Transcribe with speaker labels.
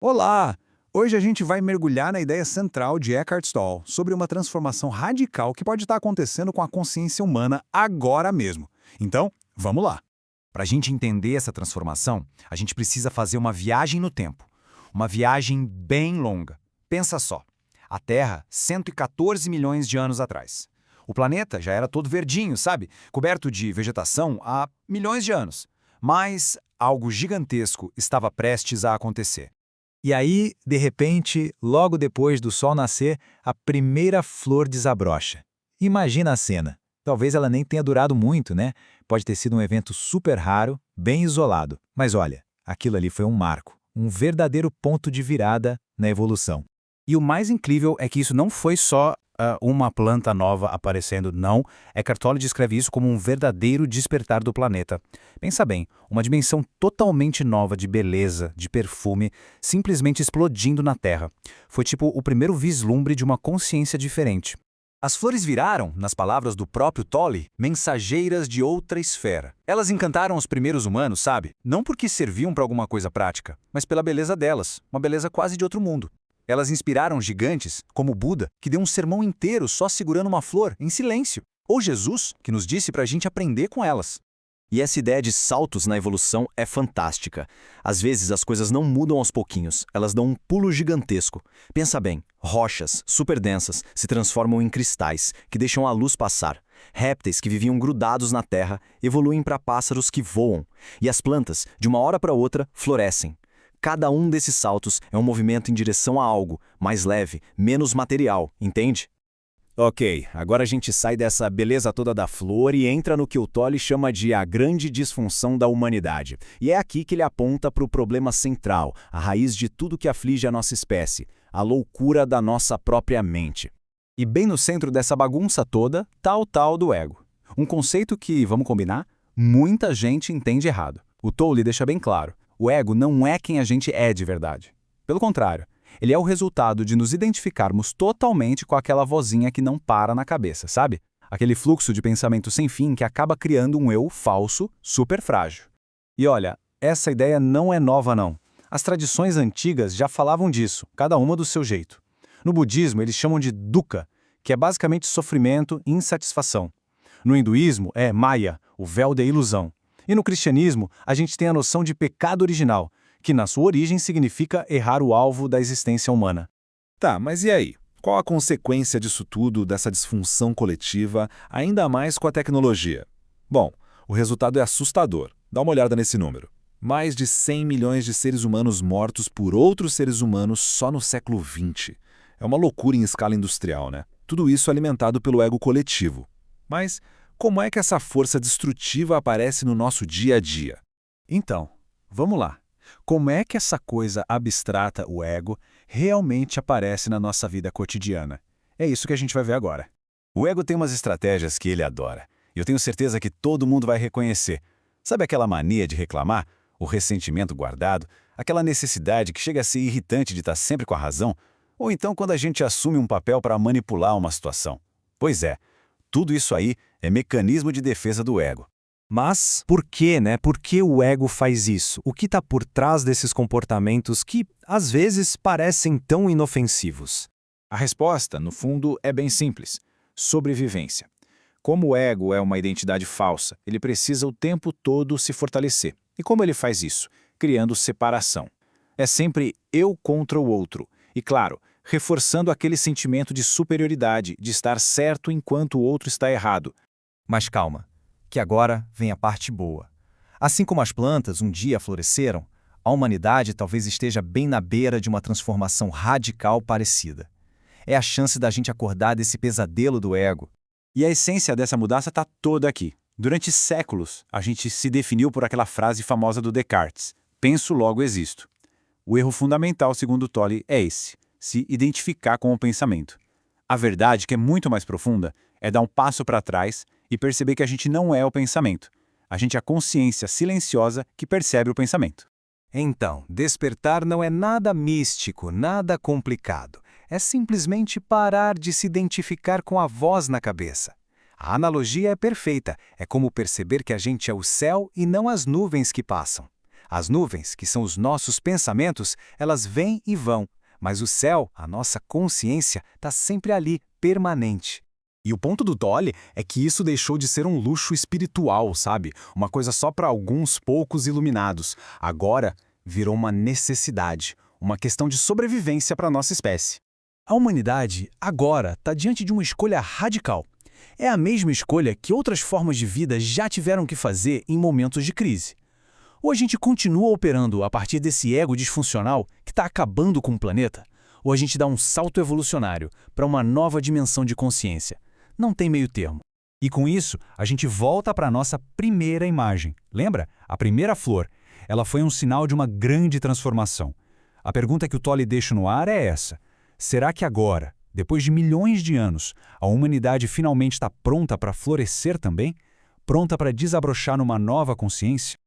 Speaker 1: Olá! Hoje a gente vai mergulhar na ideia central de Eckhart Tolle sobre uma transformação radical que pode estar acontecendo com a consciência humana agora mesmo. Então, vamos lá!
Speaker 2: Para a gente entender essa transformação, a gente precisa fazer uma viagem no tempo. Uma viagem bem longa. Pensa só, a Terra, 114 milhões de anos atrás. O planeta já era todo verdinho, sabe? Coberto de vegetação há milhões de anos. Mas algo gigantesco estava prestes a acontecer.
Speaker 3: E aí, de repente, logo depois do sol nascer, a primeira flor desabrocha. Imagina a cena. Talvez ela nem tenha durado muito, né? Pode ter sido um evento super raro, bem isolado. Mas olha, aquilo ali foi um marco, um verdadeiro ponto de virada na evolução.
Speaker 4: E o mais incrível é que isso não foi só uma planta nova aparecendo, não. Eckhart Tolle descreve isso como um verdadeiro despertar do planeta. Pensa bem, uma dimensão totalmente nova de beleza, de perfume, simplesmente explodindo na Terra. Foi tipo o primeiro vislumbre de uma consciência diferente.
Speaker 2: As flores viraram, nas palavras do próprio Tolle, mensageiras de outra esfera. Elas encantaram os primeiros humanos, sabe? Não porque serviam para alguma coisa prática, mas pela beleza delas, uma beleza quase de outro mundo. Elas inspiraram gigantes, como Buda, que deu um sermão inteiro só segurando uma flor, em silêncio. Ou Jesus, que nos disse para a gente aprender com elas.
Speaker 5: E essa ideia de saltos na evolução é fantástica. Às vezes as coisas não mudam aos pouquinhos, elas dão um pulo gigantesco. Pensa bem, rochas, super densas, se transformam em cristais, que deixam a luz passar. Répteis que viviam grudados na terra evoluem para pássaros que voam. E as plantas, de uma hora para outra, florescem. Cada um desses saltos é um movimento em direção a algo, mais leve, menos material, entende?
Speaker 4: Ok, agora a gente sai dessa beleza toda da flor e entra no que o Tolle chama de a grande disfunção da humanidade. E é aqui que ele aponta para o problema central, a raiz de tudo que aflige a nossa espécie, a loucura da nossa própria mente. E bem no centro dessa bagunça toda está o tal do ego. Um conceito que, vamos combinar, muita gente entende errado. O Tolle deixa bem claro, o ego não é quem a gente é de verdade. Pelo contrário, ele é o resultado de nos identificarmos totalmente com aquela vozinha que não para na cabeça, sabe? Aquele fluxo de pensamento sem fim que acaba criando um eu falso, super frágil. E olha, essa ideia não é nova não. As tradições antigas já falavam disso, cada uma do seu jeito. No budismo eles chamam de dukkha, que é basicamente sofrimento e insatisfação. No hinduísmo é maya, o véu da ilusão. E no cristianismo a gente tem a noção de pecado original, que na sua origem significa errar o alvo da existência humana.
Speaker 6: Tá, mas e aí? Qual a consequência disso tudo, dessa disfunção coletiva, ainda mais com a tecnologia? Bom, o resultado é assustador. Dá uma olhada nesse número. Mais de 100 milhões de seres humanos mortos por outros seres humanos só no século XX. É uma loucura em escala industrial, né? Tudo isso alimentado pelo ego coletivo. Mas como é que essa força destrutiva aparece no nosso dia a dia?
Speaker 1: Então, vamos lá. Como é que essa coisa abstrata, o ego, realmente aparece na nossa vida cotidiana? É isso que a gente vai ver agora.
Speaker 2: O ego tem umas estratégias que ele adora. E eu tenho certeza que todo mundo vai reconhecer. Sabe aquela mania de reclamar? O ressentimento guardado? Aquela necessidade que chega a ser irritante de estar sempre com a razão? Ou então quando a gente assume um papel para manipular uma situação? Pois é, tudo isso aí é mecanismo de defesa do ego.
Speaker 3: Mas por quê, né? Por que o ego faz isso? O que está por trás desses comportamentos que, às vezes, parecem tão inofensivos?
Speaker 1: A resposta, no fundo, é bem simples. Sobrevivência. Como o ego é uma identidade falsa, ele precisa o tempo todo se fortalecer. E como ele faz isso? Criando separação. É sempre eu contra o outro. E, claro, reforçando aquele sentimento de superioridade, de estar certo enquanto o outro está errado.
Speaker 2: Mas calma, que agora vem a parte boa. Assim como as plantas um dia floresceram, a humanidade talvez esteja bem na beira de uma transformação radical parecida. É a chance da gente acordar desse pesadelo do ego.
Speaker 1: E a essência dessa mudança está toda aqui. Durante séculos, a gente se definiu por aquela frase famosa do Descartes: penso, logo existo. O erro fundamental, segundo Tolle, é esse: se identificar com o pensamento. A verdade, que é muito mais profunda, é dar um passo para trás e perceber que a gente não é o pensamento. A gente é a consciência silenciosa que percebe o pensamento.
Speaker 3: Então, despertar não é nada místico, nada complicado. É simplesmente parar de se identificar com a voz na cabeça. A analogia é perfeita. É como perceber que a gente é o céu e não as nuvens que passam.
Speaker 2: As nuvens, que são os nossos pensamentos, elas vêm e vão, mas o céu, a nossa consciência, está sempre ali, permanente.
Speaker 7: E o ponto do Tolle é que isso deixou de ser um luxo espiritual, sabe? Uma coisa só para alguns poucos iluminados. Agora virou uma necessidade, uma questão de sobrevivência para a nossa espécie. A humanidade, agora, está diante de uma escolha radical. É a mesma escolha que outras formas de vida já tiveram que fazer em momentos de crise. Ou a gente continua operando a partir desse ego disfuncional que está acabando com o planeta, ou a gente dá um salto evolucionário para uma nova dimensão de consciência. Não tem meio termo.
Speaker 2: E com isso, a gente volta para a nossa primeira imagem. Lembra? A primeira flor. Ela foi um sinal de uma grande transformação. A pergunta que o Tolle deixa no ar é essa. Será que agora, depois de milhões de anos, a humanidade finalmente está pronta para florescer também? Pronta para desabrochar numa nova consciência?